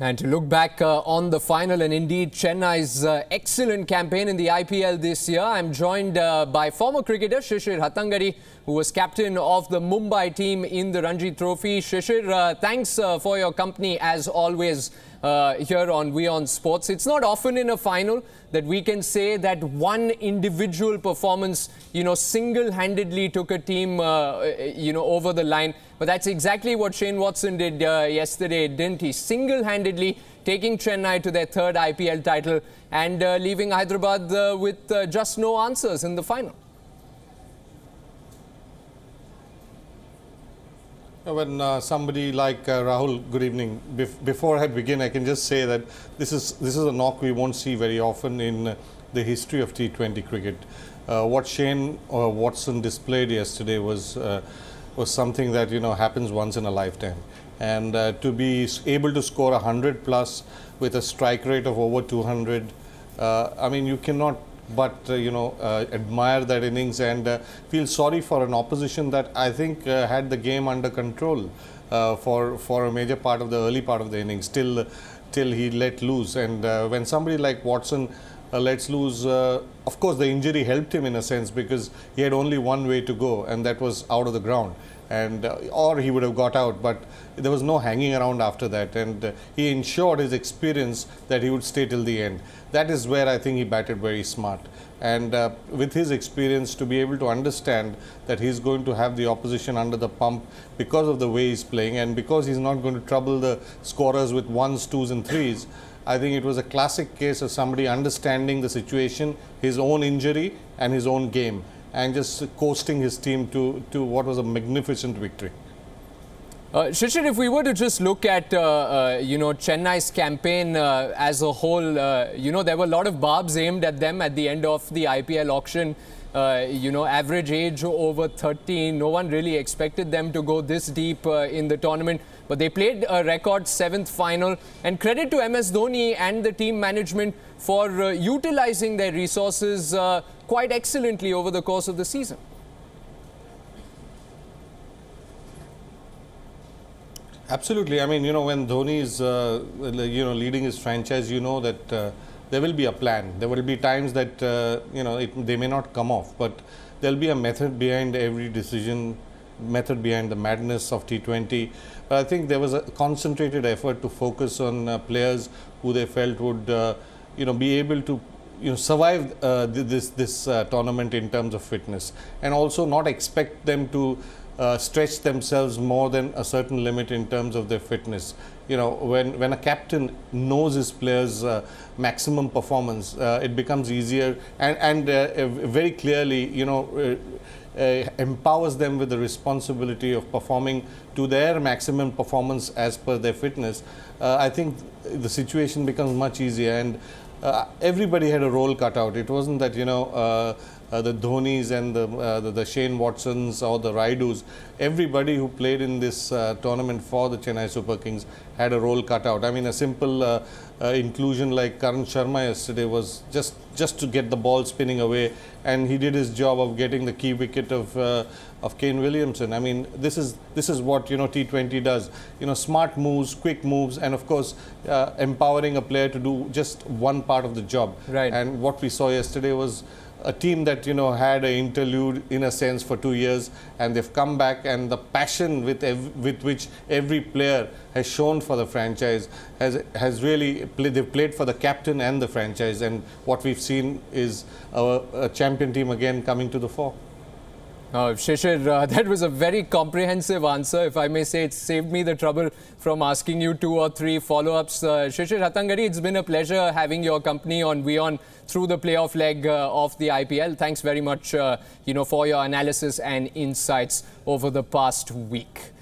And to look back on the final and indeed Chennai's excellent campaign in the IPL this year, I'm joined by former cricketer Shishir Hattangadi, who was captain of the Mumbai team in the Ranji Trophy. Shishir, thanks for your company as always here on WION Sports. It's not often in a final that we can say that one individual performance, single-handedly took a team, over the line. But that's exactly what Shane Watson did yesterday, didn't he? Single-handedly taking Chennai to their third IPL title and leaving Hyderabad with just no answers in the final. When somebody like Rahul, good evening. Before I begin, I can just say that this is a knock we won't see very often in the history of T20 cricket. What Shane Watson displayed yesterday was something that happens once in a lifetime, and to be able to score 100 plus with a strike rate of over 200, I mean, you cannot but admire that innings and feel sorry for an opposition that I think had the game under control for a major part of the early part of the innings till he let loose. And when somebody like Watson lets loose, of course the injury helped him in a sense, because he had only one way to go, and that was out of the ground, and or he would have got out, but there was no hanging around after that, and he ensured his experience that he would stay till the end. That is where I think he batted very smart, and with his experience, to be able to understand that he's going to have the opposition under the pump because of the way he's playing, and because he's not going to trouble the scorers with ones, twos and threes. I think it was a classic case of somebody understanding the situation, his own injury and his own game, and just coasting his team to what was a magnificent victory. Shishir, if we were to just look at, Chennai's campaign as a whole, there were a lot of barbs aimed at them at the end of the IPL auction. Average age over 30. No one really expected them to go this deep in the tournament. But they played a record 7th final. And credit to MS Dhoni and the team management for utilizing their resources quite excellently over the course of the season. Absolutely. I mean, when Dhoni is, leading his franchise, that there will be a plan. There will be times that, they may not come off, but there will be a method behind every decision, method behind the madness of T20. But I think there was a concentrated effort to focus on players who they felt would, be able to survive this tournament in terms of fitness, and also not expect them to stretch themselves more than a certain limit in terms of their fitness. When a captain knows his players' maximum performance, it becomes easier and very clearly, empowers them with the responsibility of performing to their maximum performance as per their fitness. I think the situation becomes much easier, and everybody had a role cut out. It wasn't that, the Dhonis and the Shane Watsons or the Raidus, everybody who played in this tournament for the Chennai Super Kings had a role cut out. I mean, a simple inclusion like Karan Sharma yesterday was just to get the ball spinning away, and he did his job of getting the key wicket of Kane Williamson. I mean, this is what T20 does. Smart moves, quick moves, and of course empowering a player to do just one part of the job. Right. And what we saw yesterday was a team that had an interlude in a sense for 2 years, and they've come back, and the passion with which every player has shown for the franchise has really they've played for the captain and the franchise, and what we've seen is a champion team again coming to the fore. Shishir, that was a very comprehensive answer. If I may say, it saved me the trouble from asking you 2 or 3 follow-ups. Shishir Hattangadi, it's been a pleasure having your company on WION through the playoff leg of the IPL. Thanks very much, for your analysis and insights over the past week.